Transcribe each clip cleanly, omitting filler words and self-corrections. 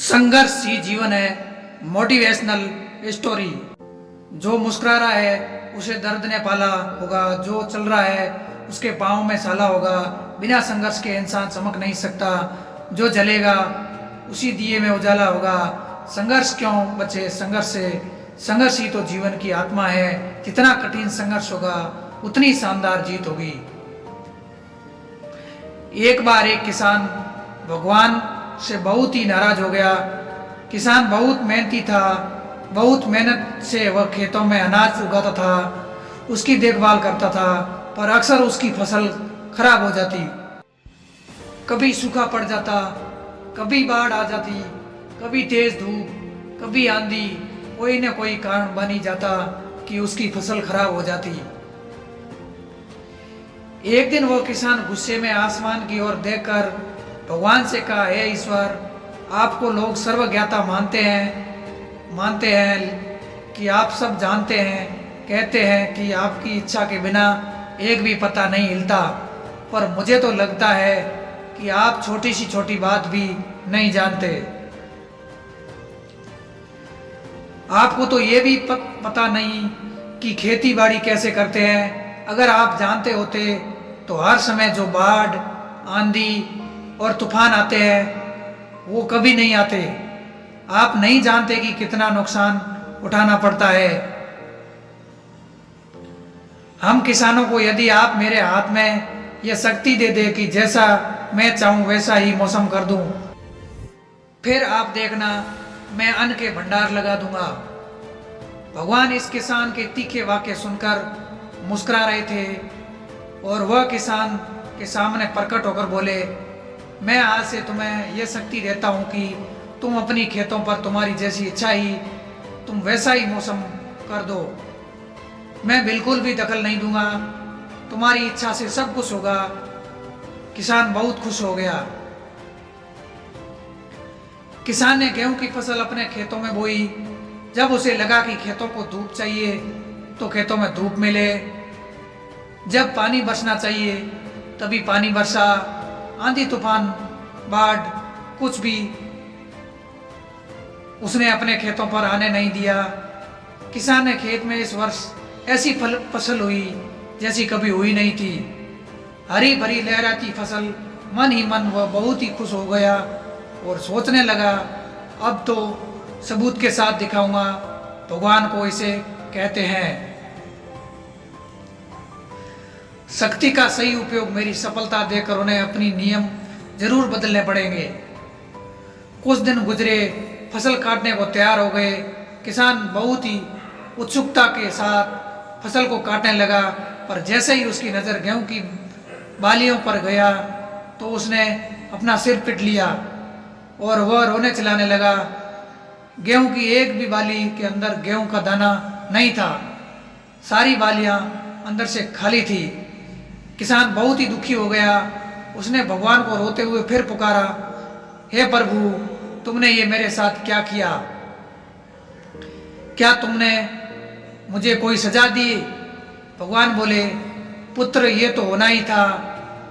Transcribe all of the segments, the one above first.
संघर्ष ही जीवन है। Motivational story. जो मुस्कुरा रहा है उसे दर्द ने पाला होगा, जो चल रहा है उसके पाँव में साला होगा। बिना संघर्ष के इंसान चमक नहीं सकता, जो जलेगा उसी दिए में उजाला होगा। संघर्ष क्यों बचे संघर्ष से, संघर्ष ही तो जीवन की आत्मा है। जितना कठिन संघर्ष होगा उतनी शानदार जीत होगी। एक बार एक किसान भगवान से बहुत ही नाराज हो गया। किसान बहुत मेहनती था, बहुत मेहनत से वह खेतों में अनाज उगाता था, उसकी देखभाल करता था, पर अक्सर उसकी फसल खराब हो जाती। कभी सूखा पड़ जाता, कभी बाढ़ आ जाती, कभी तेज धूप, कभी आंधी, कोई न कोई कारण बन ही जाता कि उसकी फसल खराब हो जाती। एक दिन वो किसान गुस्से में आसमान की ओर देखकर भगवान से कहा, हे ईश्वर, आपको लोग सर्वज्ञाता मानते हैं कि आप सब जानते हैं, कहते हैं कि आपकी इच्छा के बिना एक भी पत्ता नहीं हिलता, पर मुझे तो लगता है कि आप छोटी सी छोटी बात भी नहीं जानते। आपको तो ये भी पता नहीं कि खेती बाड़ी कैसे करते हैं। अगर आप जानते होते तो हर समय जो बाढ़, आंधी और तूफान आते हैं वो कभी नहीं आते। आप नहीं जानते कि कितना नुकसान उठाना पड़ता है। हम किसानों को यदि आप मेरे हाथ में यह शक्ति दे दे कि जैसा मैं चाहूं वैसा ही मौसम कर दूं, फिर आप देखना मैं अन्न के भंडार लगा दूंगा। भगवान इस किसान के तीखे वाक्य सुनकर मुस्कुरा रहे थे और वह किसान के सामने प्रकट होकर बोले, मैं आज से तुम्हें यह शक्ति देता हूं कि तुम अपनी खेतों पर तुम्हारी जैसी इच्छा ही तुम वैसा ही मौसम कर दो। मैं बिल्कुल भी दखल नहीं दूंगा, तुम्हारी इच्छा से सब कुछ होगा। किसान बहुत खुश हो गया। किसान ने गेहूं की फसल अपने खेतों में बोई। जब उसे लगा कि खेतों को धूप चाहिए तो खेतों में धूप मिले, जब पानी बरसना चाहिए तभी पानी बरसा। आंधी तूफान बाढ़ कुछ भी उसने अपने खेतों पर आने नहीं दिया। किसान ने खेत में इस वर्ष ऐसी फसल हुई जैसी कभी हुई नहीं थी। हरी भरी लहराती फसल। मन ही मन वह बहुत ही खुश हो गया और सोचने लगा, अब तो सबूत के साथ दिखाऊंगा भगवान को इसे कहते हैं। शक्ति का सही उपयोग मेरी सफलता देकर उन्हें अपनी नियम जरूर बदलने पड़ेंगे। कुछ दिन गुजरे, फसल काटने को तैयार हो गए। किसान बहुत ही उत्सुकता के साथ फसल को काटने लगा, पर जैसे ही उसकी नज़र गेहूं की बालियों पर गया तो उसने अपना सिर पीट लिया और वह रोने चिल्लाने लगा। गेहूं की एक भी बाली के अंदर गेहूं का दाना नहीं था, सारी बालियां अंदर से खाली थी। किसान बहुत ही दुखी हो गया। उसने भगवान को रोते हुए फिर पुकारा, हे प्रभु, तुमने ये मेरे साथ क्या किया? क्या तुमने मुझे कोई सजा दी? भगवान बोले, पुत्र, ये तो होना ही था।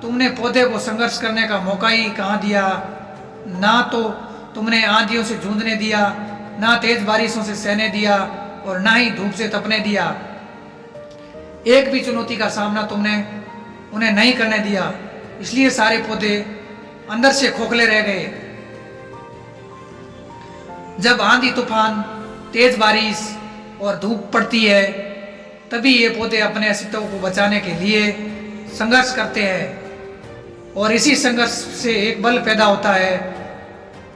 तुमने पौधे को संघर्ष करने का मौका ही कहाँ दिया? ना तो तुमने आंधियों से जूझने दिया, ना तेज बारिशों से सहने दिया और ना ही धूप से तपने दिया। एक भी चुनौती का सामना तुमने उन्हें नहीं करने दिया, इसलिए सारे पौधे अंदर से खोखले रह गए। जब आंधी तूफान, तेज बारिश और धूप पड़ती है तभी ये पौधे अपने अस्तित्व को बचाने के लिए संघर्ष करते हैं और इसी संघर्ष से एक बल पैदा होता है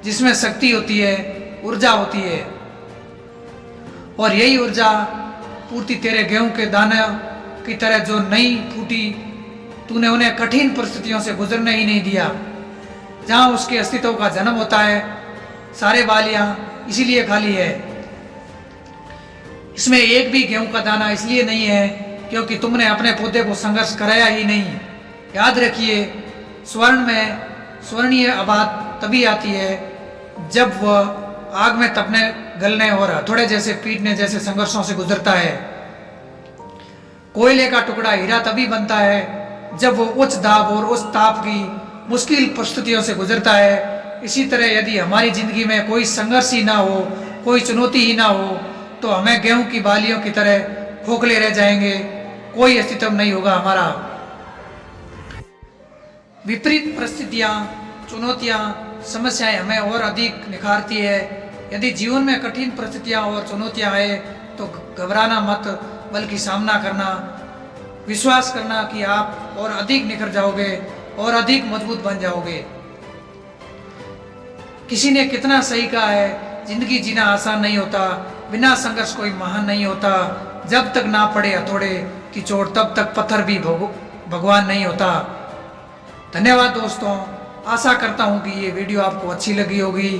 जिसमें शक्ति होती है, ऊर्जा होती है। और यही ऊर्जा पूर्ति तेरे गेहूं के दाने की तरह जो नहीं फूटी, तूने उन्हें कठिन परिस्थितियों से गुजरने ही नहीं दिया। जहां उसके अस्तित्व का जन्म होता है, सारे बालियां इसीलिए खाली है। इसमें एक भी गेहूं का दाना इसलिए नहीं है क्योंकि तुमने अपने पौधे को संघर्ष कराया ही नहीं। याद रखिए, स्वर्ण में स्वर्णीय आबाद तभी आती है जब वह आग में तपने, गलने और हथौड़े जैसे पीटने जैसे संघर्षों से गुजरता है। कोयले का टुकड़ा हीरा तभी बनता है जब वो उच्च दाब और उच्च ताप की मुश्किल परिस्थितियों से गुजरता है। इसी तरह यदि हमारी ज़िंदगी में कोई संघर्ष ही ना हो, कोई चुनौती ही ना हो, तो हमें गेहूं की बालियों की तरह खोखले रह जाएंगे, कोई अस्तित्व नहीं होगा हमारा। विपरीत परिस्थितियाँ, चुनौतियाँ, समस्याएं हमें और अधिक निखारती है। यदि जीवन में कठिन परिस्थितियाँ और चुनौतियाँ आए तो घबराना मत, बल्कि सामना करना, विश्वास करना कि आप और अधिक निखर जाओगे और अधिक मजबूत बन जाओगे। किसी ने कितना सही कहा है, जिंदगी जीना आसान नहीं होता, बिना संघर्ष कोई महान नहीं होता, जब तक ना पड़े हथौड़े की चोट तब तक पत्थर भी भगवान नहीं होता। धन्यवाद दोस्तों, आशा करता हूँ कि ये वीडियो आपको अच्छी लगी होगी।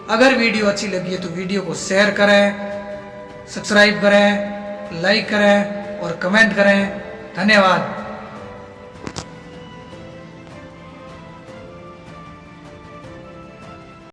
अगर वीडियो अच्छी लगी है तो वीडियो को शेयर करें, सब्सक्राइब करें, लाइक करें और कमेंट करें। धन्यवाद।